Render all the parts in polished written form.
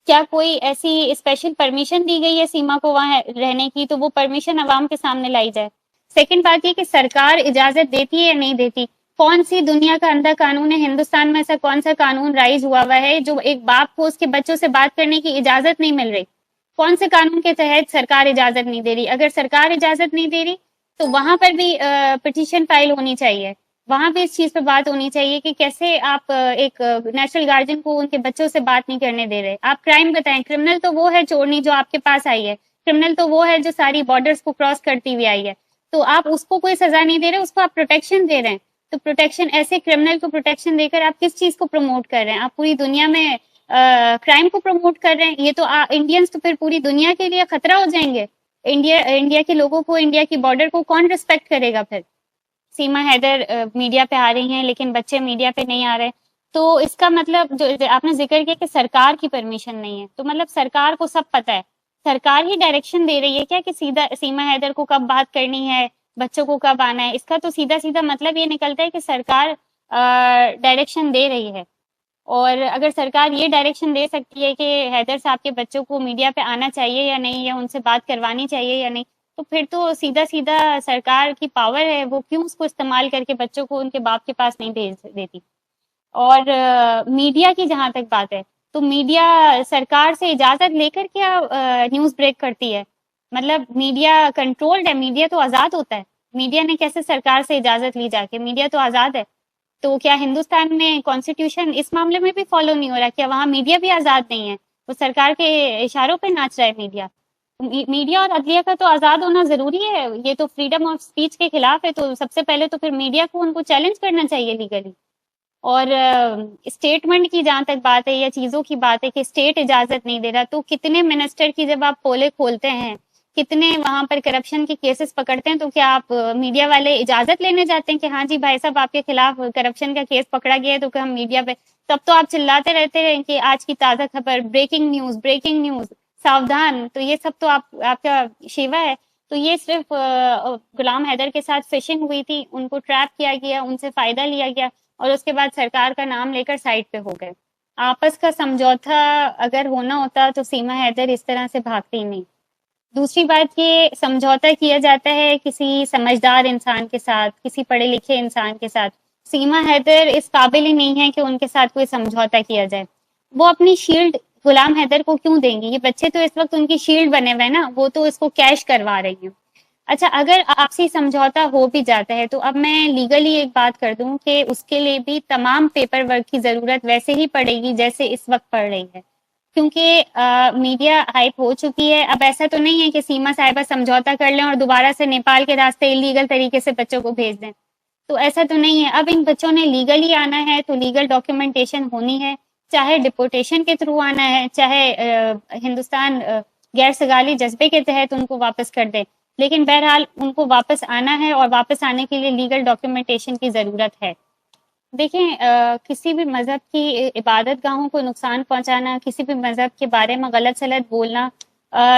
क्या कोई ऐसी स्पेशल परमिशन दी गई है सीमा को वहां रहने की, तो वो परमिशन अवाम के सामने लाई जाए। सेकंड बात ये कि सरकार इजाजत देती है या नहीं देती। कौन सी दुनिया का अंधा कानून है, हिंदुस्तान में ऐसा कौन सा कानून राइज हुआ है जो एक बाप को उसके बच्चों से बात करने की इजाजत नहीं मिल रही। कौन से कानून के तहत सरकार इजाजत नहीं दे रही। अगर सरकार इजाजत नहीं दे रही तो वहां पर भी पिटीशन फाइल होनी चाहिए। वहां भी इस चीज पे बात होनी चाहिए कि कैसे आप एक नेचुरल गार्जियन को उनके बच्चों से बात नहीं करने दे रहे। आप क्राइम बताएं। क्रिमिनल तो वो है चोरनी जो आपके पास आई है, क्रिमिनल तो वो है जो सारी बॉर्डर्स को क्रॉस करती हुई आई है। तो आप उसको कोई सजा नहीं दे रहे, उसको आप प्रोटेक्शन दे रहे हैं। तो प्रोटेक्शन, ऐसे क्रिमिनल को प्रोटेक्शन देकर आप किस चीज को प्रमोट कर रहे हैं। आप पूरी दुनिया में क्राइम को प्रमोट कर रहे हैं। ये तो इंडियंस तो फिर पूरी दुनिया के लिए खतरा हो जाएंगे। इंडिया के लोगों को, इंडिया की बॉर्डर को कौन रिस्पेक्ट करेगा फिर। सीमा हैदर मीडिया पे आ रही हैं लेकिन बच्चे मीडिया पे नहीं आ रहे। तो इसका मतलब जो आपने जिक्र किया कि सरकार की परमिशन नहीं है, तो मतलब सरकार को सब पता है। सरकार ही डायरेक्शन दे रही है क्या कि सीधा सीमा हैदर को कब बात करनी है, बच्चों को कब आना है। इसका तो सीधा सीधा मतलब ये निकलता है कि सरकार डायरेक्शन दे रही है। और अगर सरकार ये डायरेक्शन दे सकती है कि हैदर साहब के बच्चों को मीडिया पे आना चाहिए या नहीं, या उनसे बात करवानी चाहिए या नहीं, तो फिर तो सीधा सीधा सरकार की पावर है, वो क्यों उसको इस्तेमाल करके बच्चों को उनके बाप के पास नहीं भेज देती। और मीडिया की जहां तक बात है, तो मीडिया सरकार से इजाजत लेकर क्या न्यूज ब्रेक करती है। मतलब मीडिया कंट्रोल्ड है, मीडिया तो आजाद होता है। मीडिया ने कैसे सरकार से इजाजत ली जाके, मीडिया तो आजाद है। तो क्या हिंदुस्तान में कॉन्स्टिट्यूशन इस मामले में भी फॉलो नहीं हो रहा। क्या वहां मीडिया भी आजाद नहीं है, वो सरकार के इशारों पे नाच रहा है मीडिया। मीडिया और अदलिया का तो आजाद होना जरूरी है। ये तो फ्रीडम ऑफ स्पीच के खिलाफ है, तो सबसे पहले तो फिर मीडिया को उनको चैलेंज करना चाहिए लीगली। और स्टेटमेंट की जहां तक बात है या चीजों की बात है कि स्टेट इजाजत नहीं दे रहा, तो कितने मिनिस्टर की जब आप पोले खोलते हैं, कितने वहां पर करप्शन के केसेस पकड़ते हैं, तो क्या आप मीडिया वाले इजाजत लेने जाते हैं कि हाँ जी भाई साहब आपके खिलाफ करप्शन का केस पकड़ा गया है, तो हम मीडिया पे। तब तो आप चिल्लाते रहते हैं कि आज की ताजा खबर, ब्रेकिंग न्यूज, सावधान। तो ये सब तो आपका शेवा है। तो ये सिर्फ गुलाम हैदर के साथ फिशिंग हुई थी, उनको ट्रैप किया गया, उनसे फायदा लिया गया और उसके बाद सरकार का नाम लेकर साइड पे हो गए। आपस का समझौता अगर होना होता तो सीमा हैदर इस तरह से भागती नहीं। दूसरी बात, ये समझौता किया जाता है किसी समझदार इंसान के साथ, किसी पढ़े लिखे इंसान के साथ। सीमा हैदर इस काबिल ही नहीं है कि उनके साथ कोई समझौता किया जाए। वो अपनी शील्ड गुलाम हैदर को क्यों देंगी। ये बच्चे तो इस वक्त उनकी शील्ड बने हुए हैं ना, वो तो इसको कैश करवा रही हैं। अच्छा, अगर आपसी समझौता हो भी जाता है तो अब मैं लीगली एक बात कर दूं कि उसके लिए भी तमाम पेपर वर्क की जरूरत वैसे ही पड़ेगी जैसे इस वक्त पड़ रही है। क्योंकि मीडिया हाइप हो चुकी है। अब ऐसा तो नहीं है कि सीमा साहिबा समझौता कर लें और दोबारा से नेपाल के रास्ते इलीगल तरीके से बच्चों को भेज दें। तो ऐसा तो नहीं है। अब इन बच्चों ने लीगली आना है तो लीगल डॉक्यूमेंटेशन होनी है, चाहे डिपोटेशन के थ्रू आना है, चाहे हिंदुस्तान गैर सगाली जज्बे के तहत उनको वापस कर दे, लेकिन बहरहाल उनको वापस आना है और वापस आने के लिए लीगल डॉक्यूमेंटेशन की जरूरत है। देखें, किसी भी मजहब की इबादत गाहों को नुकसान पहुंचाना, किसी भी मजहब के बारे में गलत सलत बोलना,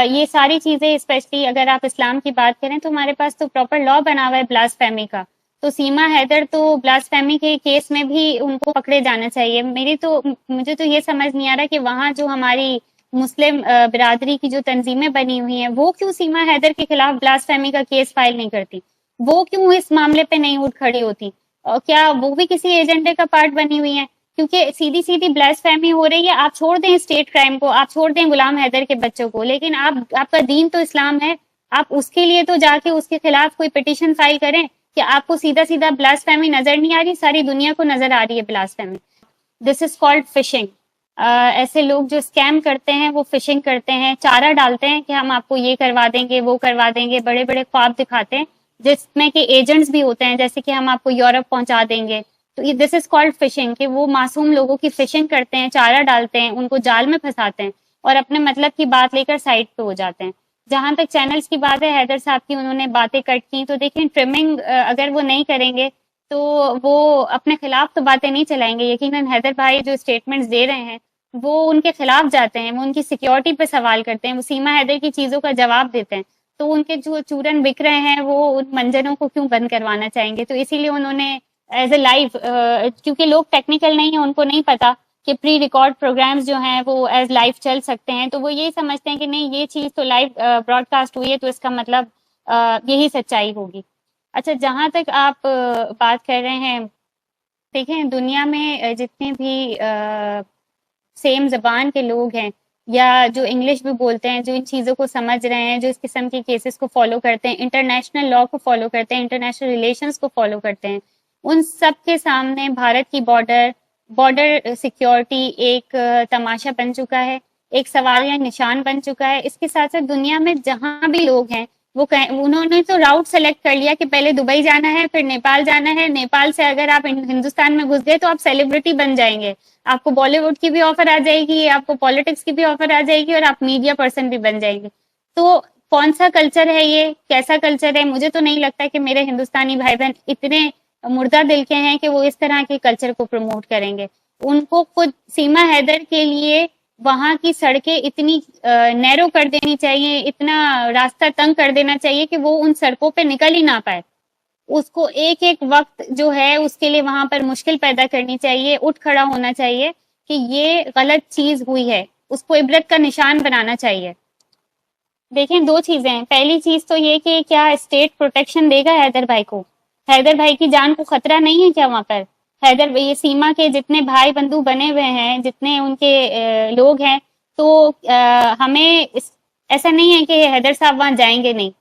ये सारी चीजें, स्पेशली अगर आप इस्लाम की बात करें तो हमारे पास तो प्रॉपर लॉ बना हुआ है ब्लास्फेमी का। तो सीमा हैदर तो ब्लास्फेमी के केस में भी उनको पकड़े जाना चाहिए। मुझे तो ये समझ नहीं आ रहा कि वहाँ जो हमारी मुस्लिम बिरादरी की जो तंजीमें बनी हुई हैं, वो क्यों सीमा हैदर के खिलाफ ब्लास्फेमी का केस फाइल नहीं करती। वो क्यों इस मामले पे नहीं उठ खड़ी होती। और क्या वो भी किसी एजेंडे का पार्ट बनी हुई है। क्योंकि सीधी सीधी ब्लास्फेमी हो रही है। आप छोड़ दें स्टेट क्राइम को, आप छोड़ दें गुलाम हैदर के बच्चों को, लेकिन आपका दीन तो इस्लाम है। आप उसके लिए तो जाके उसके खिलाफ कोई पिटीशन फाइल करें। कि आपको सीधा सीधा ब्लास्फेमी नजर नहीं आ रही, सारी दुनिया को नजर आ रही है blasphemy. This is called fishing. ऐसे लोग जो स्कैम करते हैं वो फिशिंग करते हैं, चारा डालते हैं कि हम आपको ये करवा देंगे, वो करवा देंगे, बड़े बड़े ख्वाब दिखाते हैं जिसमें कि एजेंट्स भी होते हैं, जैसे कि हम आपको यूरोप पहुंचा देंगे। तो दिस इज कॉल्ड फिशिंग, कि वो मासूम लोगों की फिशिंग करते हैं, चारा डालते हैं, उनको जाल में फंसाते हैं और अपने मतलब की बात लेकर साइड पे हो जाते हैं। जहां तक चैनल्स की बात है, हैदर साहब की उन्होंने बातें कट की, तो देखिए ट्रिमिंग अगर वो नहीं करेंगे तो वो अपने खिलाफ तो बातें नहीं चलाएंगे। यकीनन हैदर भाई जो स्टेटमेंट्स दे रहे हैं वो उनके खिलाफ जाते हैं, वो उनकी सिक्योरिटी पे सवाल करते हैं, वो सीमा हैदर की चीजों का जवाब देते हैं। तो उनके जो चूरन बिक रहे हैं वो उन मंजरों को क्यों बंद करवाना चाहेंगे। तो इसीलिए उन्होंने एज ए लाइव, क्योंकि लोग टेक्निकल नहीं है, उनको नहीं पता, कि प्री रिकॉर्ड प्रोग्राम्स जो हैं वो एज लाइव चल सकते हैं, तो वो यही समझते हैं कि नहीं ये चीज़ तो लाइव ब्रॉडकास्ट हुई है तो इसका मतलब यही सच्चाई होगी। अच्छा, जहाँ तक आप बात कर रहे हैं, देखें दुनिया में जितने भी सेम ज़बान के लोग हैं या जो इंग्लिश भी बोलते हैं, जो इन चीज़ों को समझ रहे हैं, जो इस किस्म के केसेस को फॉलो करते हैं, इंटरनेशनल लॉ को फॉलो करते हैं, इंटरनेशनल रिलेशंस को फॉलो करते हैं, उन सब के सामने भारत की बॉर्डर सिक्योरिटी एक तमाशा बन चुका है, एक सवाल या निशान बन चुका है। इसके साथ साथ दुनिया में जहाँ भी लोग हैं उन्होंने तो राउट सेलेक्ट कर लिया कि पहले दुबई जाना है, फिर नेपाल जाना है, नेपाल से अगर आप हिंदुस्तान में घुस गए तो आप सेलिब्रिटी बन जाएंगे, आपको बॉलीवुड की भी ऑफर आ जाएगी, आपको पॉलिटिक्स की भी ऑफर आ जाएगी और आप मीडिया पर्सन भी बन जाएंगे। तो कौन सा कल्चर है ये, कैसा कल्चर है? मुझे तो नहीं लगता कि मेरे हिंदुस्तानी भाई बहन इतने मुर्दा दिल के हैं कि वो इस तरह के कल्चर को प्रमोट करेंगे। उनको खुद सीमा हैदर के लिए वहां की सड़कें इतनी नैरो कर देनी चाहिए, इतना रास्ता तंग कर देना चाहिए कि वो उन सड़कों पे निकल ही ना पाए। उसको एक एक वक्त जो है उसके लिए वहां पर मुश्किल पैदा करनी चाहिए, उठ खड़ा होना चाहिए कि ये गलत चीज हुई है, उसको इबरत का निशान बनाना चाहिए। देखें, दो चीजें हैं। पहली चीज तो ये कि क्या स्टेट प्रोटेक्शन देगा हैदर भाई को? हैदर भाई की जान को खतरा नहीं है क्या वहां पर? हैदर ये सीमा के जितने भाई बंधु बने हुए हैं, जितने उनके लोग हैं, तो हमें ऐसा नहीं है कि हैदर साहब वहां जाएंगे नहीं,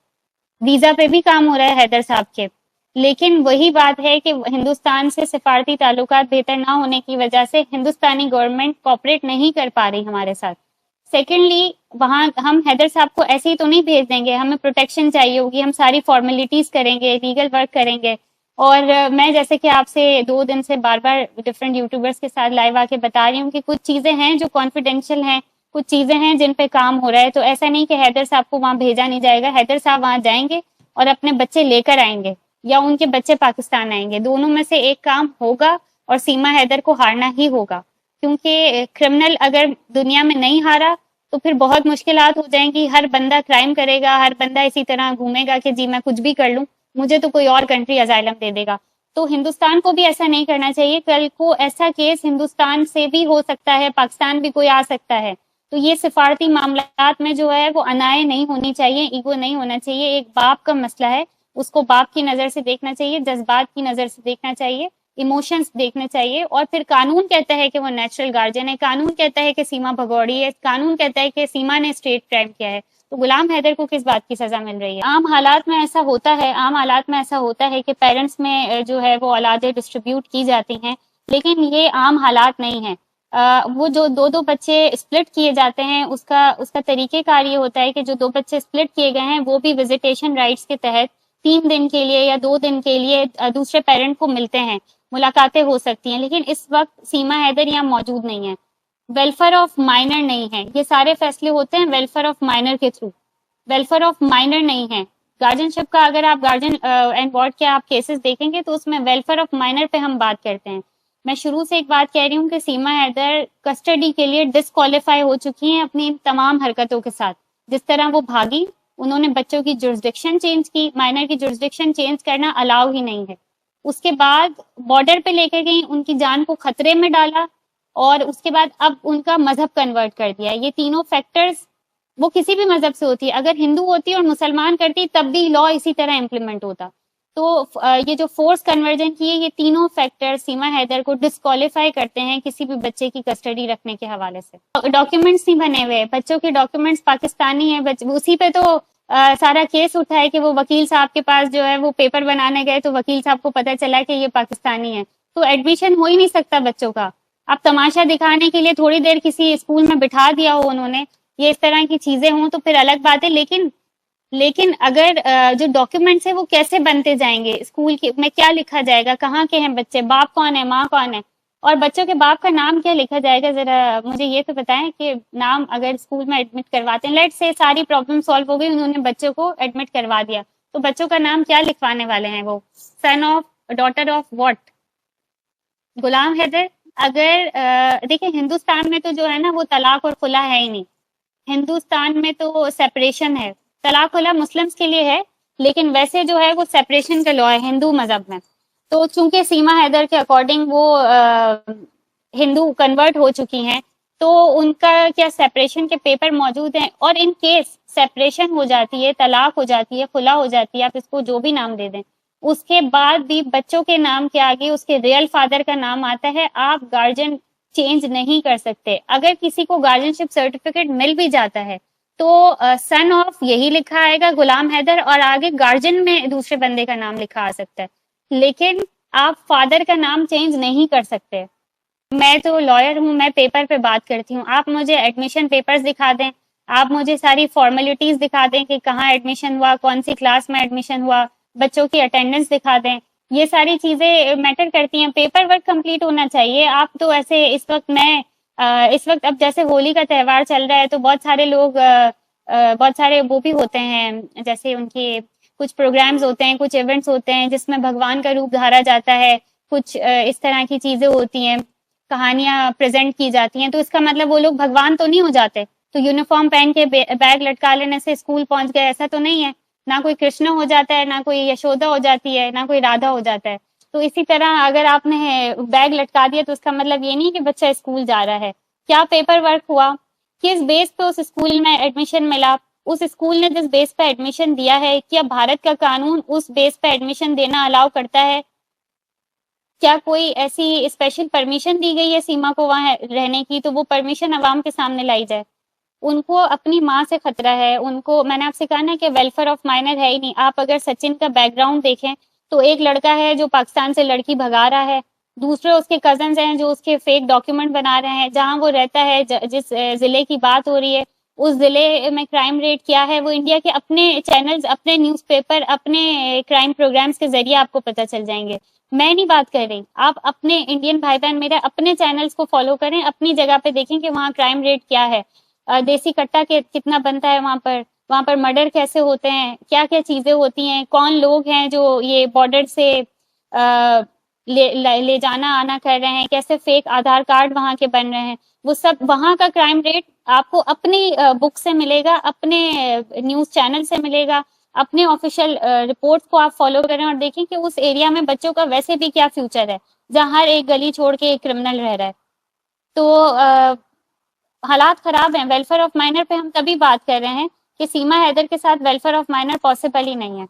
वीजा पे भी काम हो रहा है हैदर साहब के। लेकिन वही बात है कि हिंदुस्तान से सिफारती ताल्लुकात बेहतर ना होने की वजह से हिंदुस्तानी गवर्नमेंट कॉपरेट नहीं कर पा रही हमारे साथ। सेकेंडली, वहाँ हम हैदर साहब को ऐसे ही तो नहीं भेज देंगे, हमें प्रोटेक्शन चाहिए होगी, हम सारी फॉर्मेलिटीज करेंगे, लीगल वर्क करेंगे। और मैं जैसे कि आपसे 2 दिन से बार बार डिफरेंट यूट्यूबर्स के साथ लाइव आके बता रही हूँ कि कुछ चीज़ें हैं जो कॉन्फिडेंशियल हैं, कुछ चीज़ें हैं जिन पे काम हो रहा है। तो ऐसा नहीं कि हैदर साहब को वहाँ भेजा नहीं जाएगा, हैदर साहब वहाँ जाएंगे और अपने बच्चे लेकर आएंगे या उनके बच्चे पाकिस्तान आएंगे, दोनों में से एक काम होगा और सीमा हैदर को हारना ही होगा। क्योंकि क्रिमिनल अगर दुनिया में नहीं हारा तो फिर बहुत मुश्किलात हो जाएंगी। हर बंदा क्राइम करेगा, हर बंदा इसी तरह घूमेगा कि जी मैं कुछ भी कर लूं, मुझे तो कोई और कंट्री अजाइलम दे देगा। तो हिंदुस्तान को भी ऐसा नहीं करना चाहिए। कल को ऐसा केस हिंदुस्तान से भी हो सकता है, पाकिस्तान भी कोई आ सकता है। तो ये सिफारती मामलात में जो है वो अनाय नहीं होनी चाहिए, ईगो नहीं होना चाहिए। एक बाप का मसला है, उसको बाप की नजर से देखना चाहिए, जज्बात की नजर से देखना चाहिए, इमोशंस देखने चाहिए। और फिर कानून कहता है कि वो नेचुरल गार्जियन है, कानून कहता है कि सीमा भगौड़ी है, कानून कहता है कि सीमा ने स्टेट क्राइम किया है। तो गुलाम हैदर को किस बात की सजा मिल रही है? आम हालात में ऐसा होता है, आम हालात में ऐसा होता है कि पेरेंट्स में जो है वो औलादें डिस्ट्रीब्यूट की जाती हैं, लेकिन ये आम हालात नहीं है। वो जो 2-2 बच्चे स्प्लिट किए जाते हैं, उसका तरीकेकार ये होता है कि जो 2 बच्चे स्प्लिट किए गए हैं वो भी विजिटेशन राइट्स के तहत 3 दिन के लिए या 2 दिन के लिए दूसरे पेरेंट को मिलते हैं, मुलाकातें हो सकती हैं। लेकिन इस वक्त सीमा हैदर यहाँ मौजूद नहीं है, वेलफेयर ऑफ माइनर नहीं है। ये सारे फैसले होते हैं वेलफेयर ऑफ माइनर के थ्रू, वेलफेयर ऑफ माइनर नहीं है। गार्जियनशिप का अगर आप गार्जियन एंड वार्ड के आप केसेस देखेंगे तो उसमें वेलफेयर ऑफ माइनर पे हम बात करते हैं। मैं शुरू से एक बात कह रही हूँ कि सीमा हैदर कस्टडी के लिए डिस्क्वालीफाई हो चुकी हैं अपनी तमाम हरकतों के साथ। जिस तरह वो भागी, उन्होंने बच्चों की जुरिस्डिक्शन चेंज की, माइनर की जुरिस्डिक्शन चेंज करना अलाउ ही नहीं है। उसके बाद बॉर्डर पे लेकर गई, उनकी जान को खतरे में डाला और उसके बाद अब उनका मजहब कन्वर्ट कर दिया। ये तीनों फैक्टर्स, वो किसी भी मजहब से होती है, अगर हिंदू होती और मुसलमान करती तब भी लॉ इसी तरह इम्प्लीमेंट होता। तो ये जो फोर्स कन्वर्जन की है, ये तीनों फैक्टर सीमा हैदर को डिस्क्वालीफाई करते हैं किसी भी बच्चे की कस्टडी रखने के हवाले से। डॉक्यूमेंट्स नहीं बने हुए, बच्चों के डॉक्यूमेंट्स पाकिस्तानी है, उसी पे तो सारा केस उठा है कि वो वकील साहब के पास जो है वो पेपर बनाने गए तो वकील साहब को पता चला कि ये पाकिस्तानी है। तो एडमिशन हो ही नहीं सकता बच्चों का। आप तमाशा दिखाने के लिए थोड़ी देर किसी स्कूल में बिठा दिया हो उन्होंने, ये इस तरह की चीजें हों तो फिर अलग बात है। लेकिन अगर जो डॉक्यूमेंट्स है वो कैसे बनते जाएंगे, स्कूल के में क्या लिखा जाएगा, कहाँ के हैं बच्चे, बाप कौन है, माँ कौन है, और बच्चों के बाप का नाम क्या लिखा जाएगा, जरा मुझे ये तो बताएं। कि नाम अगर स्कूल में एडमिट करवाते हैं, लेट से सारी प्रॉब्लम सॉल्व हो गई, उन्होंने बच्चों को एडमिट करवा दिया, तो बच्चों का नाम क्या लिखवाने वाले हैं? वो son of, daughter of what? Ghulam Haider. अगर देखिए, हिंदुस्तान में तो जो है ना वो तलाक और खुला है ही नहीं। हिंदुस्तान में तो सेपरेशन है, तलाक खुला मुस्लिम्स के लिए है, लेकिन वैसे जो है वो सेपरेशन का लॉ है हिंदू मजहब में। तो चूंकि सीमा हैदर के अकॉर्डिंग वो हिंदू कन्वर्ट हो चुकी हैं, तो उनका क्या सेपरेशन के पेपर मौजूद हैं? और इन केस सेपरेशन हो जाती है, तलाक हो जाती है, खुला हो जाती है, आप इसको जो भी नाम दे दें, उसके बाद भी बच्चों के नाम के आगे उसके रियल फादर का नाम आता है। आप गार्जियन चेंज नहीं कर सकते। अगर किसी को गार्जियनशिप सर्टिफिकेट मिल भी जाता है तो सन ऑफ यही लिखा आएगा, गुलाम हैदर, और आगे गार्जियन में दूसरे बंदे का नाम लिखा आ सकता है, लेकिन आप फादर का नाम चेंज नहीं कर सकते। मैं तो लॉयर हूँ, मैं पेपर पे बात करती हूँ। आप मुझे एडमिशन पेपर्स दिखा दें, आप मुझे सारी फॉर्मेलिटीज दिखा दें कि कहाँ एडमिशन हुआ, कौन सी क्लास में एडमिशन हुआ, बच्चों की अटेंडेंस दिखा दें, ये सारी चीजें मैटर करती हैं। पेपर वर्क कंप्लीट होना चाहिए। आप तो ऐसे इस वक्त अब जैसे होली का त्योहार चल रहा है तो बहुत सारे लोग बहुत सारे वो भी होते हैं, जैसे उनके कुछ प्रोग्राम्स होते हैं, कुछ इवेंट्स होते हैं जिसमें भगवान का रूप धारा जाता है, कुछ इस तरह की चीजें होती हैं, कहानियां प्रेजेंट की जाती हैं। तो इसका मतलब वो लोग भगवान तो नहीं हो जाते। तो यूनिफॉर्म पहन के बैग लटका लेने से स्कूल पहुंच गए, ऐसा तो नहीं है। ना कोई कृष्ण हो जाता है, ना कोई यशोदा हो जाती है, ना कोई राधा हो जाता है। तो इसी तरह अगर आपने बैग लटका दिया तो उसका मतलब ये नहीं कि बच्चा स्कूल जा रहा है। क्या पेपर वर्क हुआ, किस बेस पे उस स्कूल में एडमिशन मिला, उस स्कूल ने जिस बेस पे एडमिशन दिया है, क्या भारत का कानून उस बेस पे एडमिशन देना अलाउ करता है? क्या कोई ऐसी स्पेशल परमिशन दी गई है सीमा को वहां रहने की, तो वो परमिशन अवाम के सामने लाई जाए। उनको अपनी माँ से खतरा है। उनको, मैंने आपसे कहा ना कि वेलफेयर ऑफ माइनर है ही नहीं। आप अगर सचिन का बैकग्राउंड देखें तो एक लड़का है जो पाकिस्तान से लड़की भगा रहा है, दूसरे उसके कजन्स हैं जो उसके फेक डॉक्यूमेंट बना रहे हैं। जहां वो रहता है, जिस जिले की बात हो रही है, उस जिले में क्राइम रेट क्या है, वो इंडिया के अपने चैनल्स, अपने न्यूज़पेपर, अपने क्राइम प्रोग्राम्स के जरिए आपको पता चल जाएंगे। मैं नहीं बात कर रही, आप अपने इंडियन भाई बहन मेरे अपने चैनल्स को फॉलो करें, अपनी जगह पे देखें कि वहाँ क्राइम रेट क्या है, देसी कट्टा के कितना बनता है वहां पर मर्डर कैसे होते हैं, क्या क्या चीजें होती हैं, कौन लोग हैं जो ये बॉर्डर से ले जाना आना कर रहे हैं, कैसे फेक आधार कार्ड वहां के बन रहे हैं। वो सब वहां का क्राइम रेट आपको अपनी बुक से मिलेगा, अपने न्यूज चैनल से मिलेगा, अपने ऑफिशियल रिपोर्ट्स को आप फॉलो करें और देखें कि उस एरिया में बच्चों का वैसे भी क्या फ्यूचर है, जहां हर एक गली छोड़ के एक क्रिमिनल रह रहा है। तो हालात खराब हैं। वेलफेयर ऑफ माइनर पे हम तभी बात कर रहे हैं कि सीमा हैदर के साथ वेलफेयर ऑफ माइनर पॉसिबल ही नहीं है।